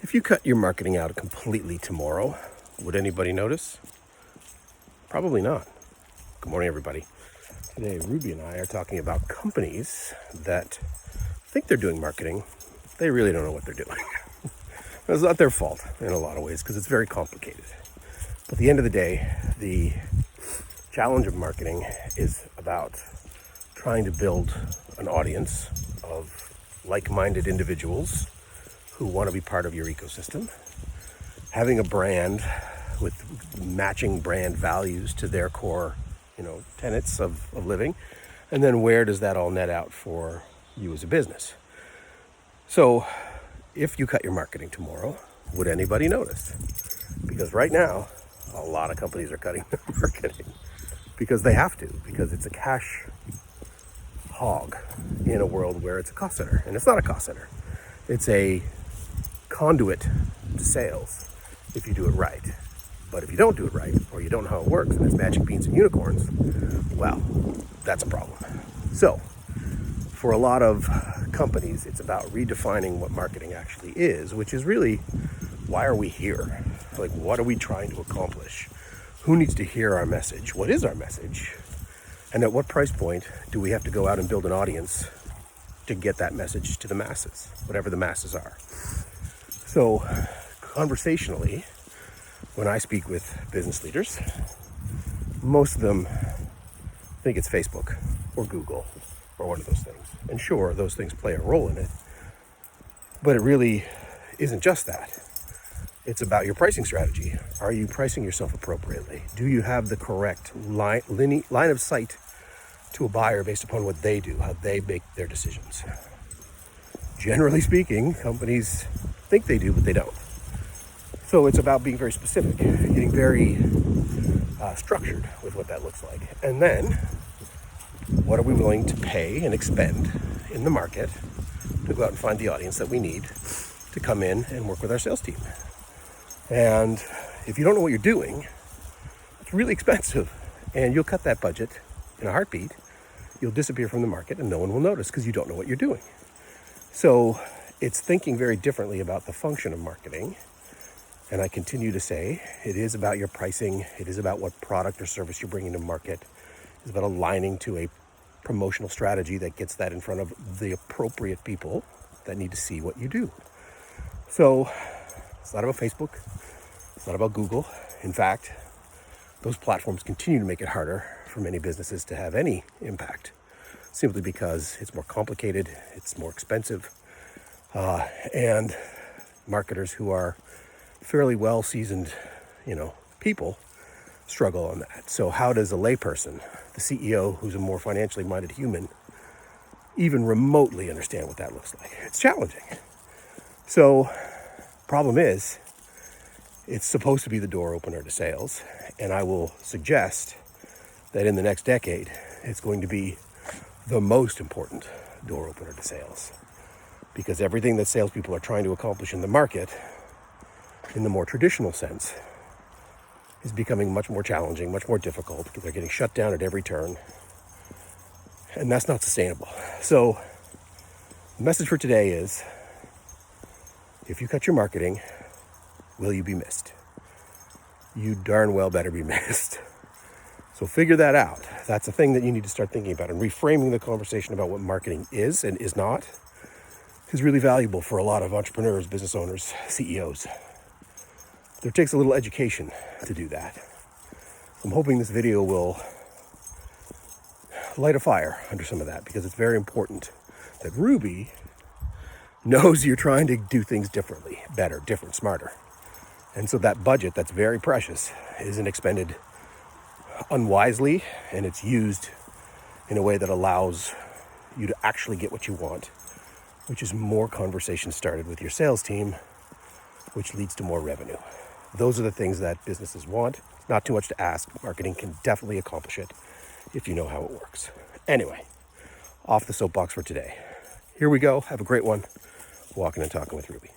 If you cut your marketing out completely tomorrow, would anybody notice? Probably not. Good morning, everybody. Today, Ruby and I are talking about companies that think they're doing marketing. They really don't know what they're doing. It's not their fault in a lot of ways because it's very complicated. But at the end of the day, the challenge of marketing is about trying to build an audience of like-minded individuals who want to be part of your ecosystem, having a brand with matching brand values to their core, tenets of living, and then where does that all net out for you as a business? So if you cut your marketing tomorrow, would anybody notice? Because right now, a lot of companies are cutting their marketing because they have to, because it's a cash hog in a world where it's a cost center. And it's not a cost center. It's a conduit to sales if you do it right. But if you don't do it right, or you don't know how it works, and it's magic beans and unicorns, well, that's a problem. So for a lot of companies, it's about redefining what marketing actually is, which is really, why are we here? Like, what are we trying to accomplish? Who needs to hear our message? What is our message? And at what price point do we have to go out and build an audience to get that message to the masses, whatever the masses are? So conversationally, when I speak with business leaders, most of them think it's Facebook or Google or one of those things. And sure, those things play a role in it, but it really isn't just that. It's about your pricing strategy. Are you pricing yourself appropriately? Do you have the correct line of sight to a buyer based upon what they do, how they make their decisions? Generally speaking, companies think they do, but they don't. So it's about being very specific, getting very structured with what that looks like. And then, what are we willing to pay and expend in the market to go out and find the audience that we need to come in and work with our sales team? And if you don't know what you're doing, it's really expensive. And you'll cut that budget in a heartbeat. You'll disappear from the market and no one will notice because you don't know what you're doing. So it's thinking very differently about the function of marketing. And I continue to say, it is about your pricing. It is about what product or service you're bringing to market. It's about aligning to a promotional strategy that gets that in front of the appropriate people that need to see what you do. So it's not about Facebook. It's not about Google. In fact, those platforms continue to make it harder for many businesses to have any impact, simply because it's more complicated, it's more expensive, and marketers who are fairly well-seasoned, people struggle on that. So how does a layperson, the CEO, who's a more financially minded human, even remotely understand what that looks like? It's challenging. So problem is, it's supposed to be the door opener to sales, and I will suggest that in the next decade, it's going to be the most important door opener to sales, because everything that salespeople are trying to accomplish in the market, in the more traditional sense, is becoming much more challenging, much more difficult, because they're getting shut down at every turn, and that's not sustainable. So the message for today is, if you cut your marketing, will you be missed? You darn well better be missed. So figure that out. That's a thing that you need to start thinking about, and reframing the conversation about what marketing is and is not is really valuable for a lot of entrepreneurs, business owners, CEOs. There takes a little education to do that. I'm hoping this video will light a fire under some of that, because it's very important that Ruby knows you're trying to do things differently, better, different, smarter. And so that budget that's very precious isn't expended unwisely, and it's used in a way that allows you to actually get what you want, which is more conversations started with your sales team, which leads to more revenue. Those are the things that businesses want. It's not too much to ask. Marketing can definitely accomplish it if you know how it works. Anyway, off the soapbox for today. Here we go. Have a great one. Walking and Talking with Ruby.